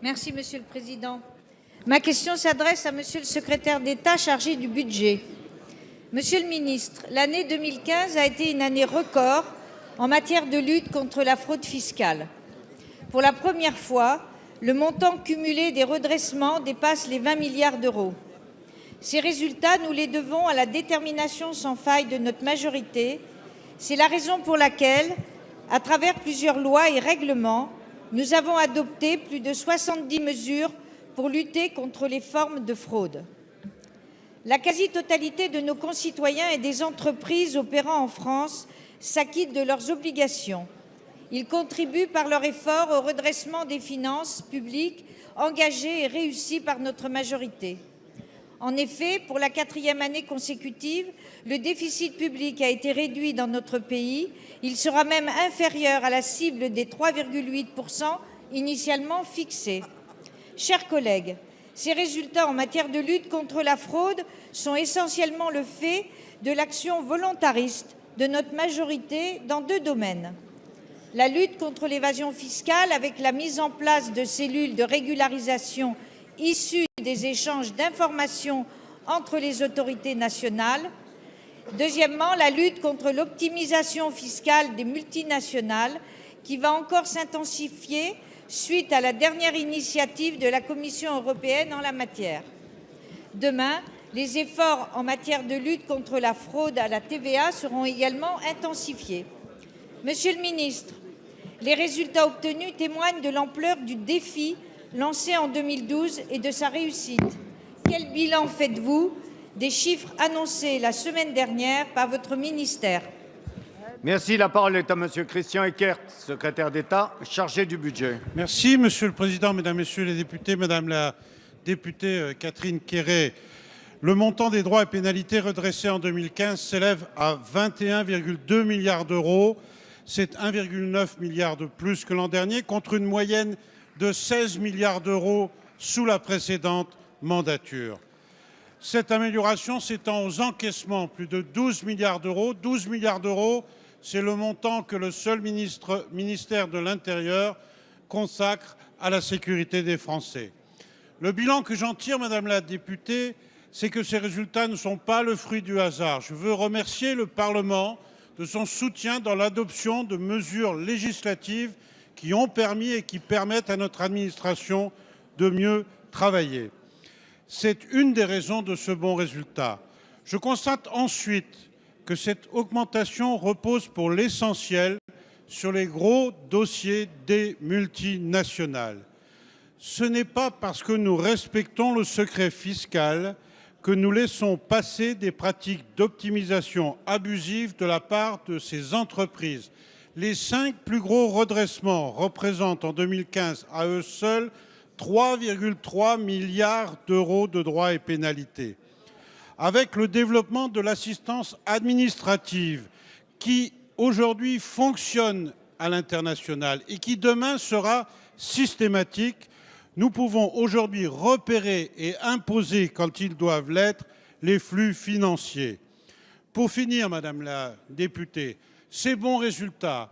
Merci, Monsieur le Président. Ma question s'adresse à Monsieur le secrétaire d'État chargé du budget. Monsieur le ministre, l'année 2015 a été une année record en matière de lutte contre la fraude fiscale. Pour la première fois, le montant cumulé des redressements dépasse les 20 milliards d'euros. Ces résultats, nous les devons à la détermination sans faille de notre majorité. C'est la raison pour laquelle, à travers plusieurs lois et règlements, nous avons adopté plus de 70 mesures pour lutter contre les formes de fraude. La quasi-totalité de nos concitoyens et des entreprises opérant en France s'acquittent de leurs obligations. Ils contribuent par leur effort au redressement des finances publiques engagé et réussi par notre majorité. En effet, pour la 4e année consécutive, le déficit public a été réduit dans notre pays. Il sera même inférieur à la cible des 3,8% initialement fixée. Chers collègues, ces résultats en matière de lutte contre la fraude sont essentiellement le fait de l'action volontariste de notre majorité dans 2 domaines. La lutte contre l'évasion fiscale avec la mise en place de cellules de régularisation issues des échanges d'informations entre les autorités nationales. Deuxièmement, la lutte contre l'optimisation fiscale des multinationales qui va encore s'intensifier suite à la dernière initiative de la Commission européenne en la matière. Demain, les efforts en matière de lutte contre la fraude à la TVA seront également intensifiés. Monsieur le ministre, les résultats obtenus témoignent de l'ampleur du défi lancé en 2012 et de sa réussite. Quel bilan faites-vous des chiffres annoncés la semaine dernière par votre ministère? Merci. La parole est à Monsieur Christian Eckert, secrétaire d'État chargé du budget. Merci, Monsieur le Président, Mesdames, Messieurs les députés, Madame la députée Catherine Quéré. Le montant des droits et pénalités redressés en 2015 s'élève à 21,2 milliards d'euros. C'est 1,9 milliard de plus que l'an dernier, contre une moyenne de 16 milliards d'euros sous la précédente mandature. Cette amélioration s'étend aux encaissements, plus de 12 milliards d'euros. 12 milliards d'euros, c'est le montant que le seul ministère de l'Intérieur consacre à la sécurité des Français. Le bilan que j'en tire, Madame la députée, c'est que ces résultats ne sont pas le fruit du hasard. Je veux remercier le Parlement de son soutien dans l'adoption de mesures législatives qui ont permis et qui permettent à notre administration de mieux travailler. C'est une des raisons de ce bon résultat. Je constate ensuite que cette augmentation repose pour l'essentiel sur les gros dossiers des multinationales. Ce n'est pas parce que nous respectons le secret fiscal que nous laissons passer des pratiques d'optimisation abusive de la part de ces entreprises. Les 5 plus gros redressements représentent en 2015 à eux seuls 3,3 milliards d'euros de droits et pénalités. Avec le développement de l'assistance administrative qui aujourd'hui fonctionne à l'international et qui demain sera systématique, nous pouvons aujourd'hui repérer et imposer, quand ils doivent l'être, les flux financiers. Pour finir, Madame la députée, ces bons résultats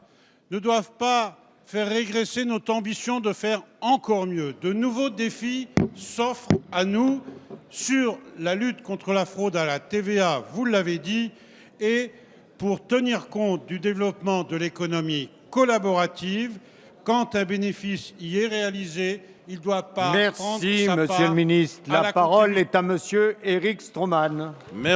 ne doivent pas faire régresser notre ambition de faire encore mieux. De nouveaux défis s'offrent à nous sur la lutte contre la fraude à la TVA, vous l'avez dit, et pour tenir compte du développement de l'économie collaborative, quand un bénéfice y est réalisé, il ne doit pas prendre sa part. Merci, Monsieur le ministre. La parole est à Monsieur Éric Stroman. Merci.